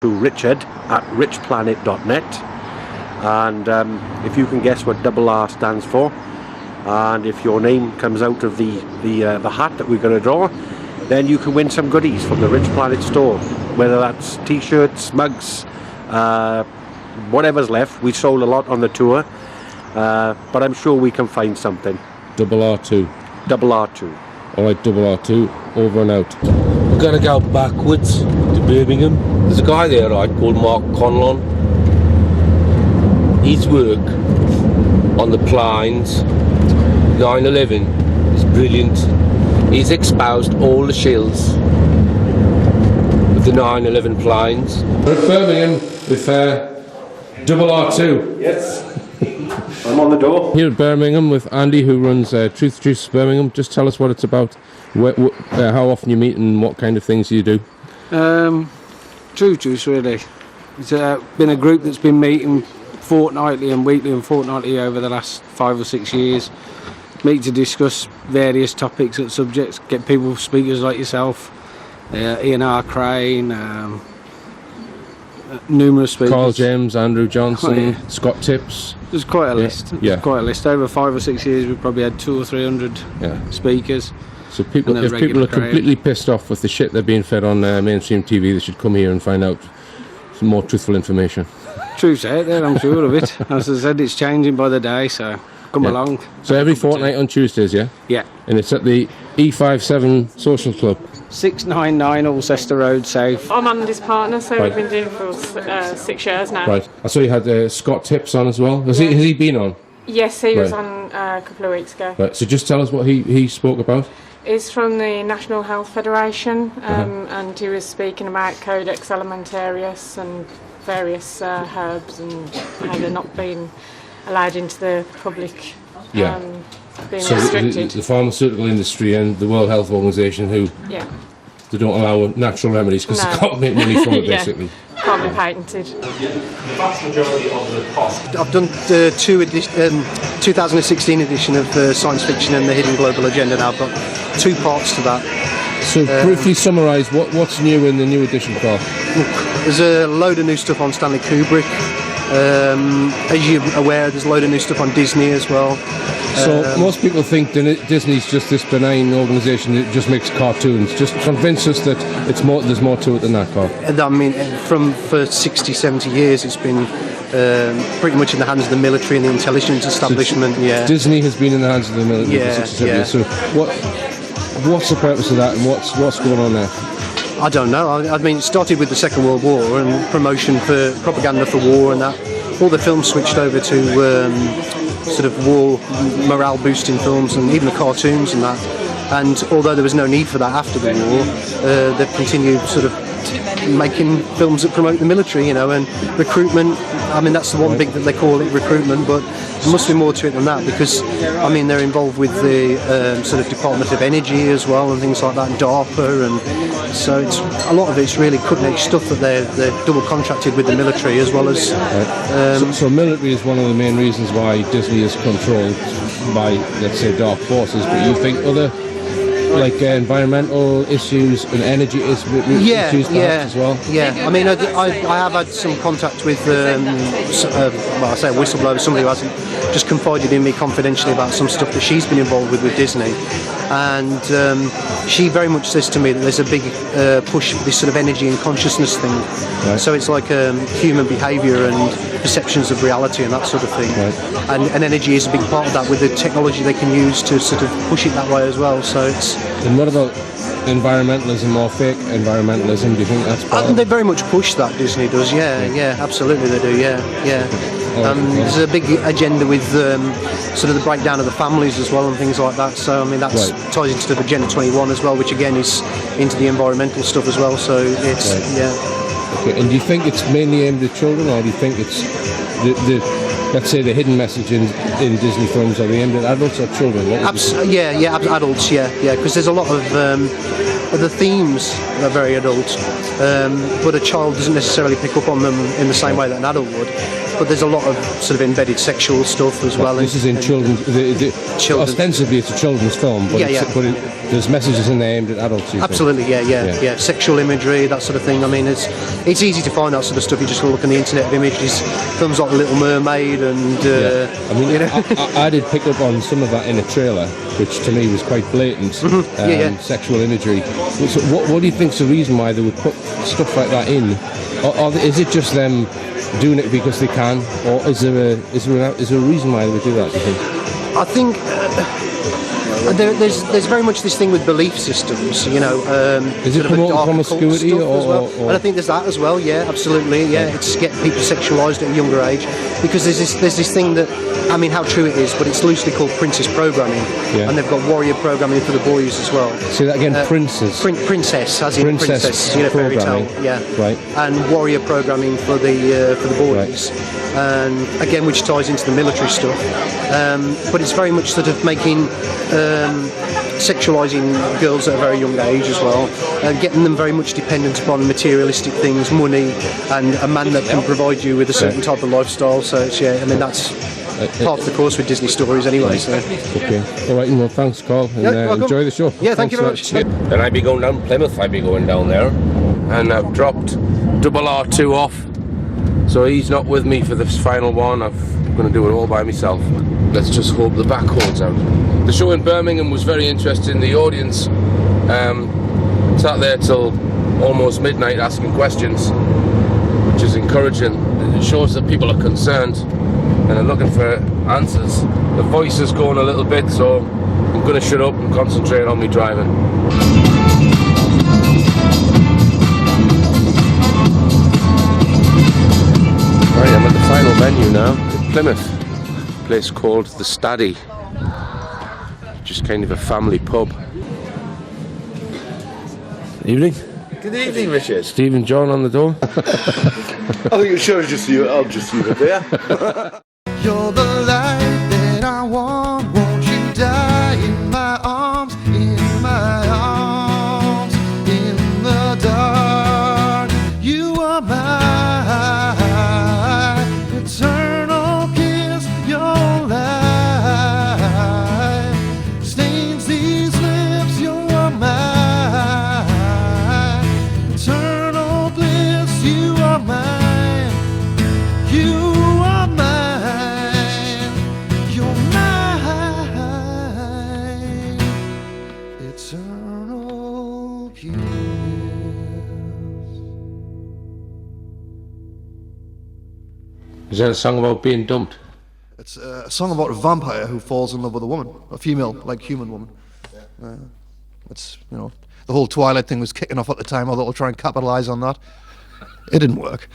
to Richard at RICHPLANET.net, and if you can guess what R stands for, and if your name comes out of the hat that we're going to draw, then you can win some goodies from the Rich Planet store, whether that's t-shirts, mugs, whatever's left. We sold a lot on the tour, but I'm sure we can find something. R2. R2. Alright, R2, over and out. We're going to go backwards to Birmingham. There's a guy there, right, called Mark Conlon. His work on the planes, 9/11, is brilliant. He's exposed all the shells of the 9/11 planes. We're at Birmingham with R2. Yes. I'm on the door. Here at Birmingham with Andy, who runs Truth Juice Birmingham. Just tell us what it's about, how often you meet and what kind of things you do. Truth Juice, really. It's been a group that's been meeting fortnightly and weekly and fortnightly over the last 5 or 6 years. Meet to discuss various topics and subjects, get people, speakers like yourself, Ian R. Crane, numerous speakers. Carl James, Andrew Johnson, Oh, yeah. Scott Tips. There's quite a list. Yeah. Quite a list. Over 5 or 6 years, we've probably had 200 or 300 So speakers. if people are completely pissed off with the shit they're being fed on mainstream TV, they should come here and find out some more truthful information. Truth's out there, I'm sure of it. As I said, it's changing by the day, so come along. So every fortnight on Tuesdays, yeah? Yeah. And it's at the E57 Social Club. 699 Alcester Road, South. I'm Andy's partner, so Right. we've been doing it for 6 years now. Right. I saw you had Scott Tips on as well. Has he been on? Yes, he was Right. on a couple of weeks ago. Right. So just tell us what he spoke about. He's from the National Health Federation, and he was speaking about Codex Alimentarius and various herbs and how they're not being allowed into the public, Yeah. being So restricted. the pharmaceutical industry and the World Health Organization, who Yeah, they don't allow natural remedies because No. they can't make money from it, Yeah. basically. can't be patented. I've done the 2016 edition of Science Fiction and the Hidden Global Agenda now. I've got 2 parts to that. So briefly summarise what's new in the new edition, Carl. There's a load of new stuff on Stanley Kubrick. As you're aware, there's a load of new stuff on Disney as well. So most people think Disney's just this benign organisation that just makes cartoons. Just convince us that there's more to it than that, Carl. And I mean, for 60, 70 years, it's been pretty much in the hands of the military and the intelligence establishment. Yeah. Disney has been in the hands of the military Yeah, for 60 yeah. years. So what's the purpose of that, and what's going on there? I don't know. I mean, it started with the Second World War and promotion for propaganda for war, and that all the films switched over to sort of war morale boosting films, and even the cartoons and that. And although there was no need for that after the war, they've continued sort of making films that promote the military, and recruitment. I mean, that's the one big that they call it, recruitment, but there must be more to it than that, because I mean, they're involved with the sort of Department of Energy as well and things like that, and DARPA, and so it's a lot of it's really cutting edge stuff that they're double contracted with the military as well as. So military is one of the main reasons why Disney is controlled by, let's say, dark forces. But you think other like environmental issues and energy issues perhaps as well? Yeah, I mean, I have had some contact with, well, I say a whistleblower, somebody who hasn't just confided in me confidentially about some stuff that she's been involved with Disney. And she very much says to me that there's a big push for this sort of energy and consciousness thing. Right. So it's like human behaviour and perceptions of reality and that sort of thing. Right. And energy is a big part of that, with the technology they can use to sort of push it that way as well. So it's. And what about environmentalism or fake environmentalism? Do you think that's part of They very much push that, Disney does, yeah, absolutely they do, yeah. There's a big agenda with sort of the breakdown of the families as well and things like that, so I mean that ties into the Agenda 21 as well, which again is into the environmental stuff as well, so it's, Okay, and do you think it's mainly aimed at children, or do you think it's the let's say the hidden message in Disney films, are they aimed at adults or children? adults, because there's a lot of the themes are very adult, but a child doesn't necessarily pick up on them in the same way that an adult would. but there's a lot of sort of embedded sexual stuff as well. This is in children's. Children's. Ostensibly, it's a children's film, but, there's messages in there aimed at adults. Absolutely, yeah. Sexual imagery, that sort of thing. I mean, it's easy to find that sort of stuff. You just look on the internet of images, films like The Little Mermaid, and I mean, I did pick up on some of that in a trailer, which to me was quite blatant. Sexual imagery. So what do you think's the reason why they would put stuff like that in? Or is it just them doing it because they can, or is there a reason why they would do that, do you think? I think there's very much this thing with belief systems, you know. Is it promoting promiscuity or? And I think there's that as well. Yeah, absolutely. Yeah, it's getting people sexualised at a younger age, because there's this thing that, I mean, how true it is, but it's loosely called princess programming, and they've got warrior programming for the boys as well. Say that again, princess. Princess, as in princess, you know, fairy tale. Yeah, right. And warrior programming for the boys, and again, which ties into the military stuff. But it's very much sort of making. Sexualising girls at a very young age as well, getting them very much dependent upon materialistic things, money, and a man that can provide you with a certain type of lifestyle. So it's, I mean, that's part of the course with Disney stories anyway. So. Okay, all right, well, thanks, Carl, and enjoy the show. Yeah, thank you very much. Then I'd be going down Plymouth, I'd be going down there, and I've dropped R2 off, so he's not with me for this final one. I'm going to do it all by myself. Let's just hope the back holds out. The show in Birmingham was very interesting. The audience sat there till almost midnight asking questions, which is encouraging. It shows that people are concerned and are looking for answers. The voice is going a little bit, so I'm going to shut up and concentrate on me driving. Right, I'm at the final venue now in Plymouth. A place called the Staddy. Just kind of a family pub. Evening. Good evening, Richard. Steve and John on the door. I think it shows just you. I'll just leave it there. You're the light that I want. Won't you die in my arms? In my arms, in the dark. You are my eternal kiss. Your light stains these lips. You're my eternal bliss. You are mine. You are mine. You're mine. Eternal kiss. Is that a song about being dumped? It's a song about a vampire who falls in love with a woman, a female, like human woman. It's, you know, the whole Twilight thing was kicking off at the time. I thought I'll try and capitalise on that. It didn't work.